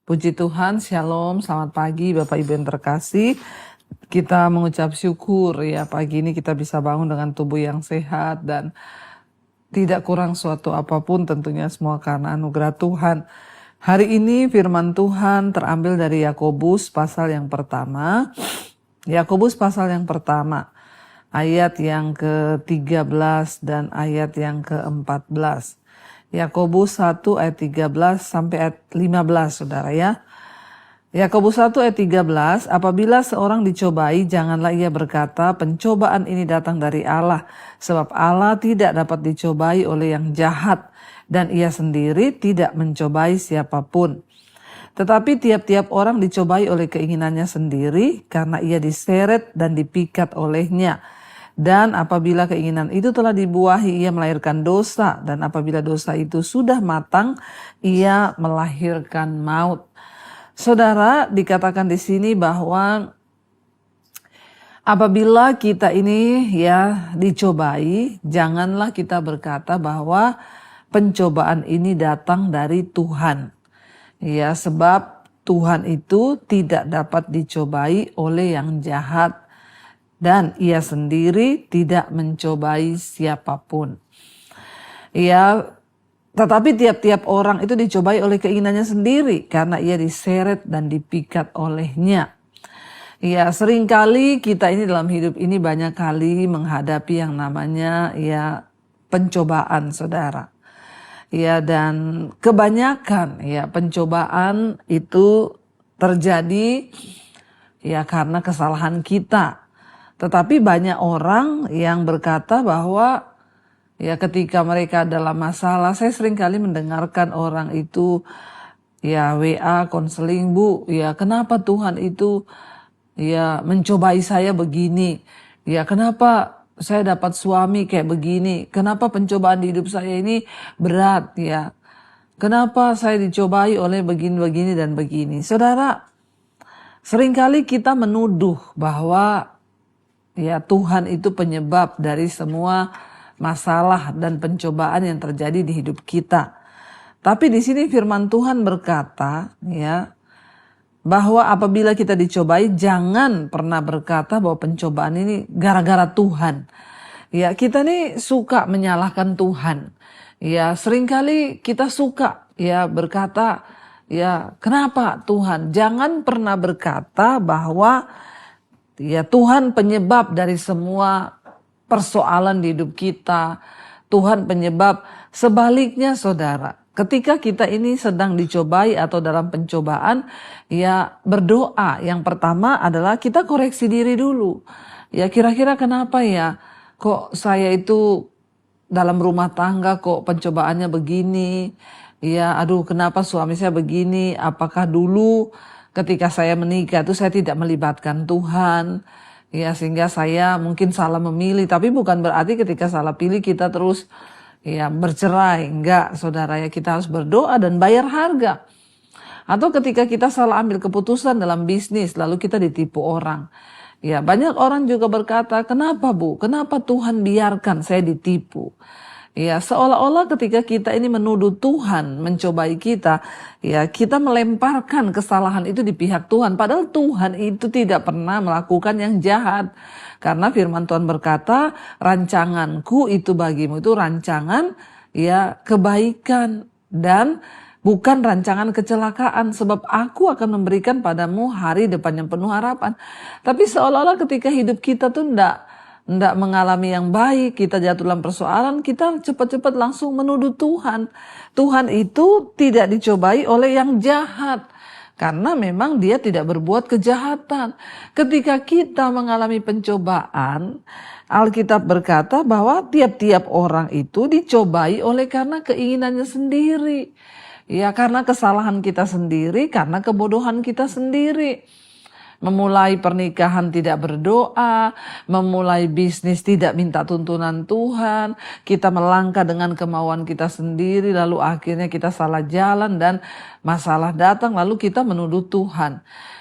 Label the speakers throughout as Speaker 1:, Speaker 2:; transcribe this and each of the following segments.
Speaker 1: Puji Tuhan, Shalom, selamat pagi Bapak Ibu yang terkasih. Kita mengucap syukur ya pagi ini kita bisa bangun dengan tubuh yang sehat dan tidak kurang suatu apapun, tentunya semua karena anugerah Tuhan. Hari ini firman Tuhan terambil dari Yakobus pasal yang pertama. Yakobus pasal yang pertama, ayat yang ke-13 dan ayat yang ke-14. Yakobus 1 ayat 13 sampai ayat 15, saudara ya. Yakobus 1 ayat 13, apabila seorang dicobai, janganlah ia berkata, pencobaan ini datang dari Allah. Sebab Allah tidak dapat dicobai oleh yang jahat, dan ia sendiri tidak mencobai siapapun. Tetapi tiap-tiap orang dicobai oleh keinginannya sendiri, karena ia diseret dan dipikat olehnya. Dan apabila keinginan itu telah dibuahi, ia melahirkan dosa. Dan apabila dosa itu sudah matang, ia melahirkan maut. Saudara, dikatakan di sini bahwa apabila kita ini ya dicobai, janganlah kita berkata bahwa pencobaan ini datang dari Tuhan. Ya, sebab Tuhan itu tidak dapat dicobai oleh yang jahat. Dan ia sendiri tidak mencobai siapapun. Ya, tetapi tiap-tiap orang itu dicobai oleh keinginannya sendiri karena ia diseret dan dipikat olehnya. Ya, seringkali kita ini dalam hidup ini banyak kali menghadapi yang namanya ya pencobaan, saudara. Ya, dan kebanyakan ya pencobaan itu terjadi ya karena kesalahan kita. Tetapi banyak orang yang berkata bahwa ya ketika mereka dalam masalah, saya sering kali mendengarkan orang itu ya WA konseling, Bu, ya kenapa Tuhan itu ya mencobai saya begini? Ya kenapa saya dapat suami kayak begini? Kenapa pencobaan di hidup saya ini berat ya? Kenapa saya dicobai oleh begini-begini dan begini? Saudara, seringkali kita menuduh bahwa ya Tuhan itu penyebab dari semua masalah dan pencobaan yang terjadi di hidup kita. Tapi di sini firman Tuhan berkata ya bahwa apabila kita dicobai, jangan pernah berkata bahwa pencobaan ini gara-gara Tuhan. Ya, kita nih suka menyalahkan Tuhan. Ya, seringkali kita suka ya berkata ya kenapa Tuhan? Jangan pernah berkata bahwa ya Tuhan penyebab dari semua persoalan di hidup kita. Tuhan penyebab. Sebaliknya saudara, ketika kita ini sedang dicobai atau dalam pencobaan, ya berdoa. Yang pertama adalah kita koreksi diri dulu. Ya kira-kira kenapa ya kok saya itu dalam rumah tangga kok pencobaannya begini. Ya aduh kenapa suami saya begini. Apakah dulu ketika saya menikah itu saya tidak melibatkan Tuhan, ya sehingga saya mungkin salah memilih. Tapi bukan berarti ketika salah pilih kita terus ya bercerai. Enggak, saudara ya, kita harus berdoa dan bayar harga. Atau ketika kita salah ambil keputusan dalam bisnis lalu kita ditipu orang. Ya banyak orang juga berkata, kenapa Bu? Kenapa Tuhan biarkan saya ditipu? Ya, seolah-olah ketika kita ini menuduh Tuhan mencobai kita, ya kita melemparkan kesalahan itu di pihak Tuhan. Padahal Tuhan itu tidak pernah melakukan yang jahat. Karena firman Tuhan berkata, rancanganku itu bagimu itu rancangan ya kebaikan dan bukan rancangan kecelakaan. Sebab aku akan memberikan padamu hari depan yang penuh harapan. Tapi seolah-olah ketika hidup kita tuh tidak mengalami yang baik, kita jatuh dalam persoalan, kita cepat-cepat langsung menuduh Tuhan. Tuhan itu tidak dicobai oleh yang jahat. Karena memang dia tidak berbuat kejahatan. Ketika kita mengalami pencobaan, Alkitab berkata bahwa tiap-tiap orang itu dicobai oleh karena keinginannya sendiri. Ya karena kesalahan kita sendiri, karena kebodohan kita sendiri. Memulai pernikahan tidak berdoa, memulai bisnis tidak minta tuntunan Tuhan, kita melangkah dengan kemauan kita sendiri, lalu akhirnya kita salah jalan dan masalah datang, lalu kita menuduh Tuhan.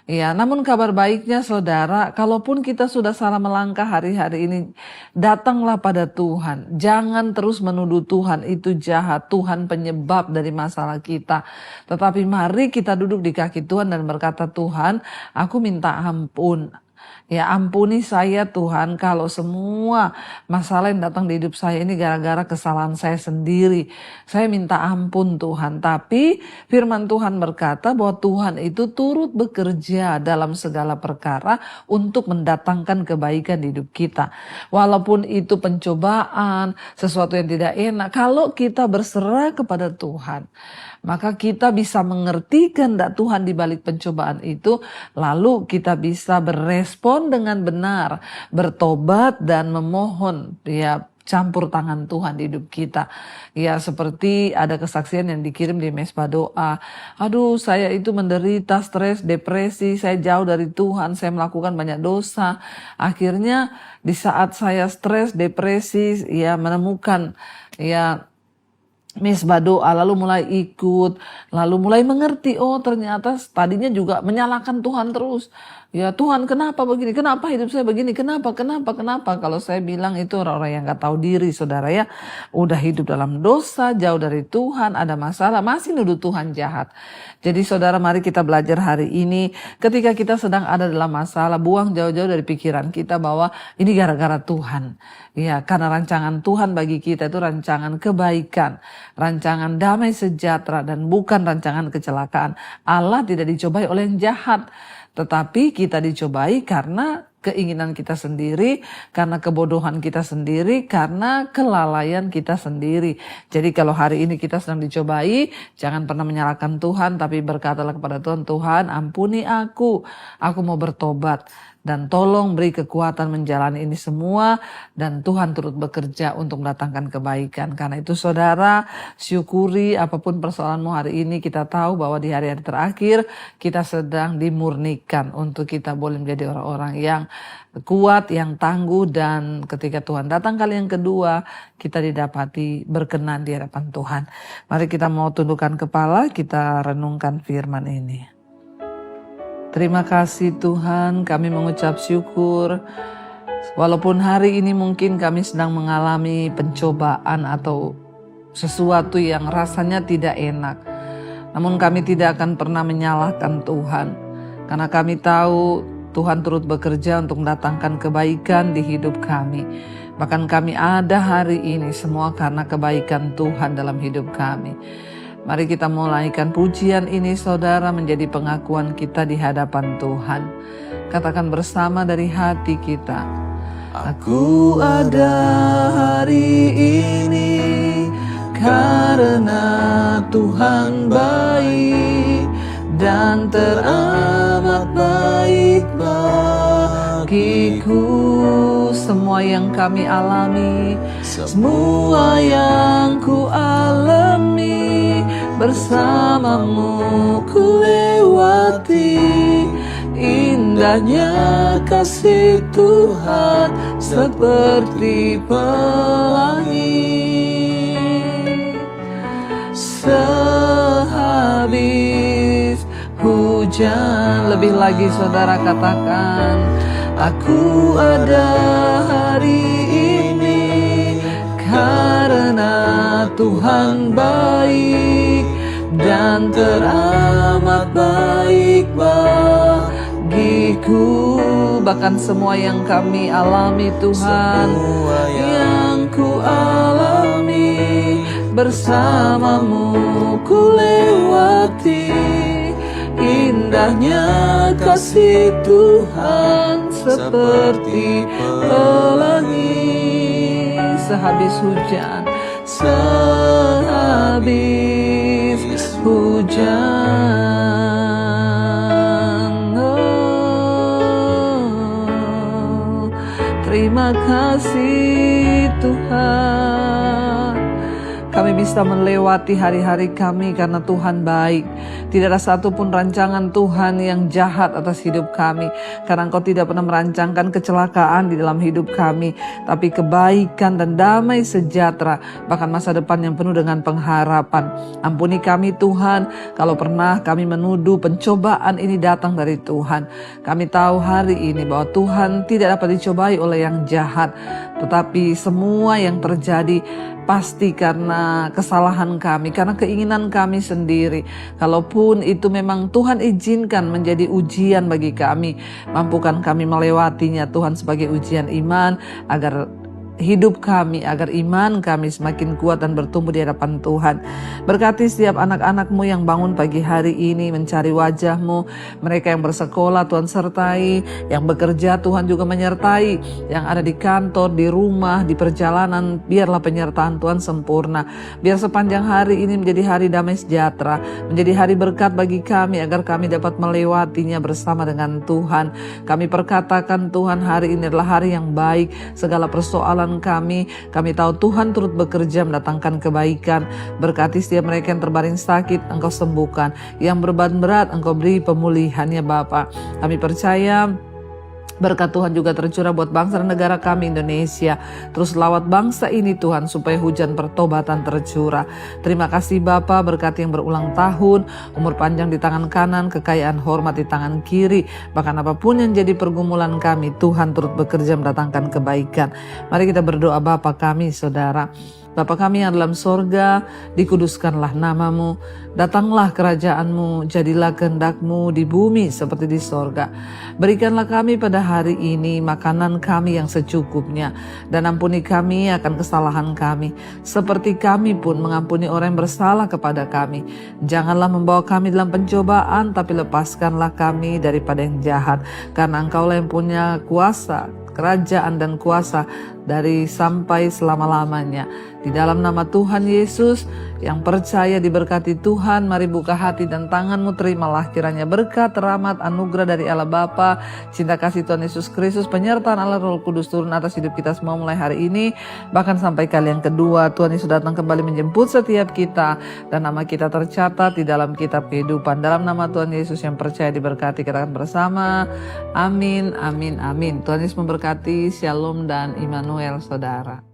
Speaker 1: Ya, namun kabar baiknya saudara, kalaupun kita sudah salah melangkah hari-hari ini, datanglah pada Tuhan. Jangan terus menuduh Tuhan itu jahat, Tuhan penyebab dari masalah kita. Tetapi mari kita duduk di kaki Tuhan dan berkata, Tuhan, aku minta ampun. Ya, ampuni saya Tuhan kalau semua masalah yang datang di hidup saya ini gara-gara kesalahan saya sendiri. Saya minta ampun Tuhan. Tapi firman Tuhan berkata bahwa Tuhan itu turut bekerja dalam segala perkara untuk mendatangkan kebaikan di hidup kita. Walaupun itu pencobaan, sesuatu yang tidak enak, kalau kita berserah kepada Tuhan, maka kita bisa mengerti kehendak Tuhan di balik pencobaan itu, lalu kita bisa berespon dengan benar, bertobat dan memohon ya campur tangan Tuhan di hidup kita. Ya, seperti ada kesaksian yang dikirim di mesbah doa. Aduh, saya itu menderita stres, depresi, saya jauh dari Tuhan, saya melakukan banyak dosa. Akhirnya di saat saya stres, depresi, ya menemukan ya mesbah doa, lalu mulai ikut, lalu mulai mengerti, oh ternyata tadinya juga menyalahkan Tuhan terus. Ya Tuhan, kenapa begini? Kenapa hidup saya begini? Kenapa? Kalau saya bilang itu orang-orang yang gak tahu diri, saudara ya. Udah hidup dalam dosa, jauh dari Tuhan, ada masalah, masih nuduh Tuhan jahat. Jadi saudara, mari kita belajar hari ini, ketika kita sedang ada dalam masalah, buang jauh-jauh dari pikiran kita bahwa ini gara-gara Tuhan. Ya, karena rancangan Tuhan bagi kita itu rancangan kebaikan, rancangan damai sejahtera, dan bukan rancangan kecelakaan. Allah tidak dicobai oleh yang jahat, tetapi kita dicobai karena keinginan kita sendiri, karena kebodohan kita sendiri, karena kelalaian kita sendiri. Jadi kalau hari ini kita sedang dicobai, jangan pernah menyalahkan Tuhan, tapi berkatalah kepada Tuhan, Tuhan ampuni aku mau bertobat. Dan tolong beri kekuatan menjalani ini semua, dan Tuhan turut bekerja untuk mendatangkan kebaikan. Karena itu saudara, syukuri apapun persoalanmu hari ini, kita tahu bahwa di hari-hari terakhir kita sedang dimurnikan untuk kita boleh menjadi orang-orang yang kuat, yang tangguh, dan ketika Tuhan datang kali yang kedua, kita didapati berkenan di hadapan Tuhan. Mari kita mau tundukkan kepala, kita renungkan firman ini. Terima kasih Tuhan, kami mengucap syukur. Walaupun hari ini mungkin kami sedang mengalami pencobaan atau sesuatu yang rasanya tidak enak, namun kami tidak akan pernah menyalahkan Tuhan. Karena kami tahu Tuhan turut bekerja untuk mendatangkan kebaikan di hidup kami. Bahkan kami ada hari ini semua karena kebaikan Tuhan dalam hidup kami. Mari kita mulaikan pujian ini saudara menjadi pengakuan kita di hadapan Tuhan. Katakan bersama dari hati kita. Aku ada hari ini karena Tuhan baik dan teramat baik bagiku. Semua yang kami alami, semua yang ku alami, bersamamu ku lewati. Indahnya kasih Tuhan seperti pelangi. Sehabis hujan, lebih lagi saudara katakan, aku ada hari ini karena Tuhan baik dan teramat baik bagiku. Bahkan semua yang kami alami Tuhan, yang ku alami, bersamamu ku lewati. Indahnya kasih Tuhan seperti pelangi. Sehabis hujan, sehabis hujan. Oh, terima kasih Tuhan. Kami bisa melewati hari-hari kami karena Tuhan baik. Tidak ada satupun rancangan Tuhan yang jahat atas hidup kami, karena Engkau tidak pernah merancangkan kecelakaan di dalam hidup kami, tapi kebaikan dan damai sejahtera, bahkan masa depan yang penuh dengan pengharapan. Ampuni kami Tuhan, kalau pernah kami menuduh pencobaan ini datang dari Tuhan. Kami tahu hari ini bahwa Tuhan tidak dapat dicobai oleh yang jahat, tetapi semua yang terjadi pasti karena kesalahan kami, karena keinginan kami sendiri. Kalaupun itu memang Tuhan izinkan menjadi ujian bagi kami, mampukan kami melewatinya Tuhan sebagai ujian iman, agar hidup kami, agar iman kami semakin kuat dan bertumbuh di hadapan Tuhan. Berkati setiap anak-anak-Mu yang bangun pagi hari ini mencari wajah-Mu, mereka yang bersekolah Tuhan sertai, yang bekerja Tuhan juga menyertai, yang ada di kantor, di rumah, di perjalanan, biarlah penyertaan Tuhan sempurna. Biar sepanjang hari ini menjadi hari damai sejahtera, menjadi hari berkat bagi kami, agar kami dapat melewatinya bersama dengan Tuhan. Kami perkatakan Tuhan, hari ini adalah hari yang baik. Segala persoalan kami tahu Tuhan turut bekerja mendatangkan kebaikan. Berkati setiap mereka yang terbaring sakit, Engkau sembuhkan. Yang beban berat, Engkau beri pemulihannya Bapa. Kami percaya berkat Tuhan juga tercurah buat bangsa dan negara kami Indonesia. Terus lawat bangsa ini Tuhan, supaya hujan pertobatan tercurah. Terima kasih Bapa, berkati yang berulang tahun, umur panjang di tangan kanan, kekayaan hormat di tangan kiri. Bahkan apapun yang jadi pergumulan kami, Tuhan turut bekerja mendatangkan kebaikan. Mari kita berdoa. Bapa kami, Saudara, Bapa kami yang dalam sorga, dikuduskanlah nama-Mu, datanglah kerajaan-Mu, jadilah kehendak-Mu di bumi seperti di sorga. Berikanlah kami pada hari ini makanan kami yang secukupnya, dan ampuni kami akan kesalahan kami, seperti kami pun mengampuni orang yang bersalah kepada kami. Janganlah membawa kami dalam pencobaan, tapi lepaskanlah kami daripada yang jahat, karena Engkaulah yang punya kuasa, kerajaan dan kuasa dari sampai selama-lamanya. Di dalam nama Tuhan Yesus, yang percaya diberkati Tuhan, mari buka hati dan tanganmu, terimalah kiranya berkat, rahmat, anugerah dari Allah Bapa, cinta kasih Tuhan Yesus Kristus, penyertaan Allah Roh Kudus turun atas hidup kita semua mulai hari ini, bahkan sampai kali yang kedua. Tuhan Yesus datang kembali menjemput setiap kita, dan nama kita tercatat di dalam kitab kehidupan. Dalam nama Tuhan Yesus yang percaya diberkati, katakan bersama, amin, amin, amin. Tuhan Yesus memberkati. Shalom dan Immanuel, saudara.